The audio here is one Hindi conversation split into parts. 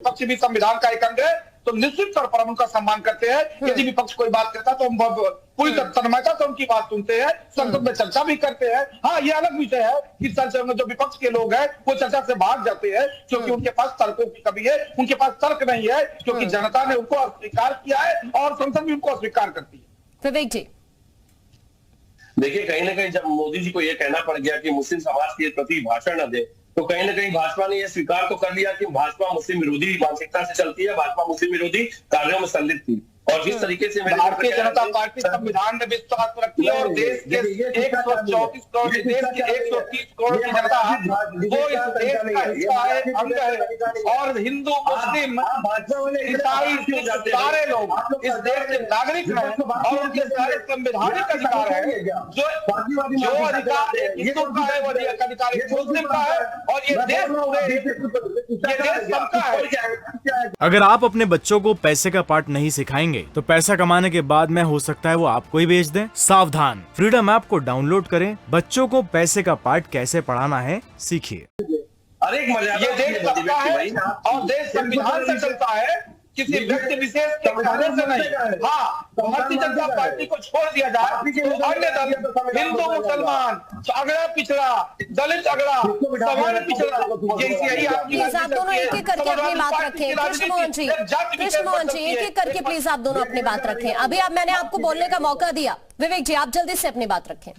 पक्ष भी संविधान का एक अंग है, तो निश्चित तौर पर हम उनका सम्मान करते हैं। यदि विपक्ष कोई बात करता तो हम पूरी तन्मयता से उनकी बात सुनते हैं, संसद में चर्चा भी करते हैं। हाँ, ये अलग विषय है कि संसद में जो विपक्ष के लोग हैं वो चर्चा से भाग जाते हैं क्योंकि उनके पास तर्कों की कमी है, उनके पास तर्क नहीं है, क्योंकि जनता ने उनको अस्वीकार किया है और संसद भी उनको अस्वीकार करती है। विवेक जी, देखिए, कहीं ना कहीं जब मोदी जी को यह कहना पड़ गया कि मुस्लिम समाज के प्रति भाषण न दे, तो कहीं ना कहीं भाजपा ने यह स्वीकार तो कर लिया कि भाजपा मुस्लिम विरोधी मानसिकता से चलती है, भाजपा मुस्लिम विरोधी कार्यों में संलिप्त थी। और जिस तरीके से भारतीय जनता पार्टी संविधान में विश्वास रखती है और देश के 134 करोड़, देश के 130 करोड़ की जनता वो इस देश का हिस्सा है, अंग है। और हिंदू, मुस्लिम, ईसाई, सारे लोग इस देश के नागरिक हैं और उनके सारे संवैधानिक अधिकार है। जो अधिकार हिंदू का है वो अधिकार मुस्लिम का है और ये देश सबका है। अगर आप अपने बच्चों को पैसे का पाठ नहीं सिखाएंगे तो पैसा कमाने के बाद में हो सकता है वो आपको ही बेच दें। सावधान, फ्रीडम ऐप को डाउनलोड करें, बच्चों को पैसे का पाठ कैसे पढ़ाना है सीखिए। अरे ये देश सबका है और देश संविधान से चलता है, किसी व्यक्ति विशेष के कहने से नहीं। हाँ, भारतीय जनता पार्टी को छोड़ दिया जाए तो अन्य दल, हिंदू, मुसलमान, अगड़ा पिछड़ा, दलित अगड़ा, सवर्ण पिछड़ा, यही आपकी प्लीज आप दोनों एक एक करके अपनी बात रखें। कृष्णमोहन जी, एक एक करके प्लीज आप दोनों अपनी बात रखें। अभी मैंने आपको बोलने का मौका दिया। विवेक जी, आप जल्दी से अपनी बात रखें।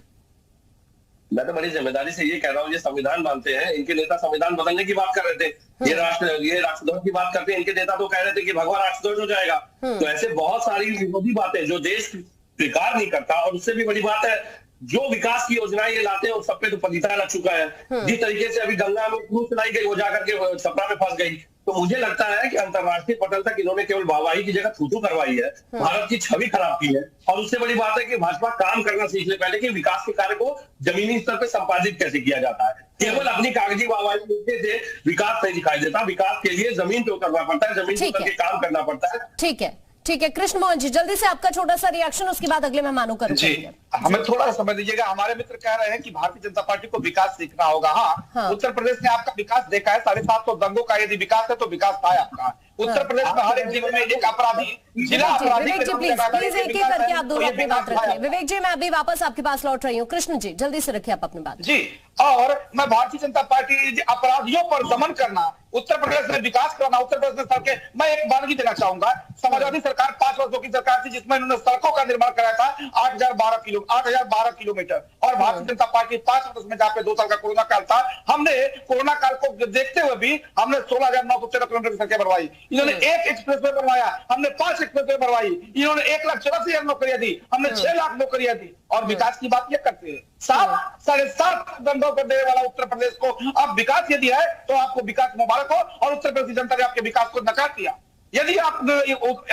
मैं तो बड़ी जिम्मेदारी से ये कह रहा हूँ, ये संविधान मानते हैं, इनके नेता संविधान बदलने की बात कर रहे थे, ये राष्ट्रध्वज की बात करते हैं, इनके नेता तो कह रहे थे कि भगवा राष्ट्रध्वज हो जाएगा। तो ऐसे बहुत सारी विरोधी बातें जो देश स्वीकार नहीं करता। और उससे भी बड़ी बात है, जो विकास की योजनाएं ये लाते हैं उन सब पे तो पलीता लग चुका है। जिस तरीके से अभी गंगा में क्रूज चलाई गई, वो जाकर के छपरा में फंस गई। तो मुझे लगता है कि अंतरराष्ट्रीय पटल तक इन्होंने केवल वाहवाही की जगह थूथू करवाई है, भारत की छवि खराब की है। और उससे बड़ी बात है कि भाजपा काम करना सीख ले पहले कि विकास के कार्य को जमीनी स्तर पर संपादित कैसे किया जाता है। केवल अपनी कागजी वाहवाही से विकास नहीं दिखाई देता, विकास के लिए जमीन पे उतरना पड़ता है, जमीन पे उतर के काम करना पड़ता है। ठीक है, ठीक है। कृष्णमोहन जी, जल्दी से आपका छोटा सा रिएक्शन, उसके बाद अगले मेहमानों का रुकेंगे। हमें थोड़ा समझ लीजिएगा, हमारे मित्र कह रहे हैं कि भारतीय जनता पार्टी को विकास सीखना होगा। हाँ, उत्तर प्रदेश ने आपका विकास देखा है, 750 दंगों का यदि विकास है तो विकास था आपका। उत्तर प्रदेश में हर एक जिले में एक अपराधी, जिला अपराधी। विवेक जी प्लीज एक एक करके आप दोनों अपनी बात रखें। विवेक जी, मैं अभी वापस आपके पास लौट रही हूँ। कृष्ण जी, जल्दी से रखिए आप अपनी बात जी। और मैं भारतीय जनता पार्टी अपराधियों पर दमन करना, उत्तर प्रदेश में विकास करना, उत्तर प्रदेश में सड़कें, मैं एक बानगी देना चाहूंगा। समाजवादी सरकार 5 वर्षों की सरकार थी जिसमें उन्होंने सड़कों का निर्माण कराया था 8,012 किलोमीटर। और भारतीय जनता पार्टी 5 वर्ष में जहाँ पे 2 साल का कोरोना काल था, हमने कोरोना काल को देखते हुए भी हमने 16,913 किलोमीटर की सड़कें बनवाई। इन्होंने 1 एक्सप्रेसवे बनवाया, हमने 5 एक्सप्रेसवे बनवाई। इन्होंने 1,84,000 नौकरियां दी, हमने 6 लाख नौकरियां दी। और विकास की बात ये करते हैं, 7.5 दंडों पर देने वाला उत्तर प्रदेश को अब विकास यदि है तो आपको विकास मुबारक हो। और उत्तर प्रदेश की जनता ने आपके विकास को नकार दिया। यदि आप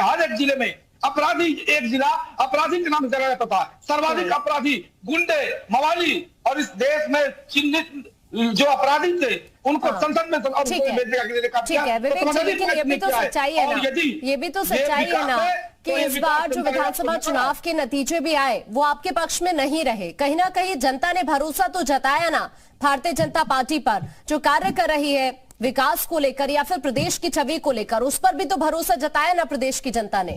हर एक जिले में अपराधी, एक जिला अपराधी के नाम से जाना जाता था, सर्वाधिक अपराधी गुंडे, मवाली, और इस देश में चिन्हित जो अपराधी थे उनको संसद में ठीक है, विवेक जी, लेकिन ये भी तो सच्चाई है ना, ये भी तो सच्चाई है ना कि इस बार जो विधानसभा चुनाव के नतीजे भी आए वो आपके पक्ष में नहीं रहे। कहीं ना कहीं जनता ने भरोसा तो जताया ना भारतीय जनता पार्टी पर, जो कार्य कर रही है विकास को लेकर या फिर प्रदेश की छवि को लेकर, उस पर भी तो भरोसा जताया ना प्रदेश की जनता ने।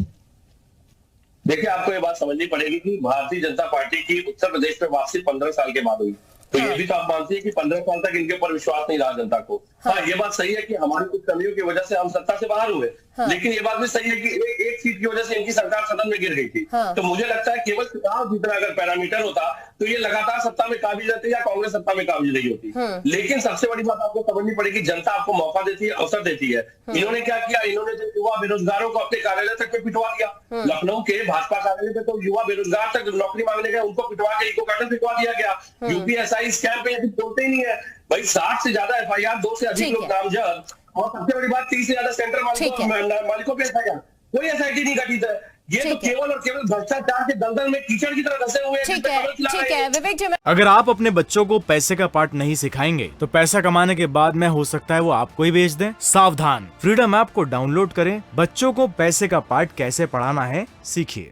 देखिए, आपको ये बात समझनी पड़ेगी कि भारतीय जनता पार्टी की उत्तर प्रदेश में वापसी 15 साल के बाद हुई। तो ये भी तो आप मानती है कि 15 साल तक इनके ऊपर विश्वास नहीं रहा जनता को। हाँ, ये बात सही है कि हमारी कुछ कमियों की वजह से हम सत्ता से बाहर हुए। लेकिन ये बात भी सही है कि एक सीट की वजह से इनकी सरकार सदन में गिर गई थी। तो मुझे लगता है केवल चुनाव जीतना अगर पैरामीटर होता तो ये लगातार सत्ता में काबिज रहती या कांग्रेस सत्ता में काबिज नहीं होती। लेकिन सबसे बड़ी बात आपको समझनी पड़ेगी, जनता आपको मौका देती है, अवसर देती है। इन्होंने क्या किया, इन्होंने जो युवा बेरोजगारों को अपने कार्यालय तक पे पिटवा दिया। लखनऊ के भाजपा कार्यालय पे तो युवा बेरोजगार तक नौकरी मांगने गए, उनको पिटवा के इको गार्डन पिटवा दिया गया। यूपीएसआई स्कैम पे बोलते ही नहीं है भाई, 60 से ज्यादा FIR, 2 से अधिक लोग नामजद, और सबसे बड़ी बात 30 से ज्यादा सेंटर मालिकों पे FIR, कोई SIT नहीं गठित है। ये तो केवल और केवल भ्रष्टाचार के दलदल में कीचड़ की तरह धंसे हुए हैं। ठीक है विवेक जी, अगर आप अपने बच्चों को पैसे का पाठ नहीं सिखाएंगे तो पैसा कमाने के बाद में हो सकता है वो आपको ही बेच दें। सावधान, फ्रीडम ऐप को डाउनलोड करें, बच्चों को पैसे का पाठ कैसे पढ़ाना है सीखिए।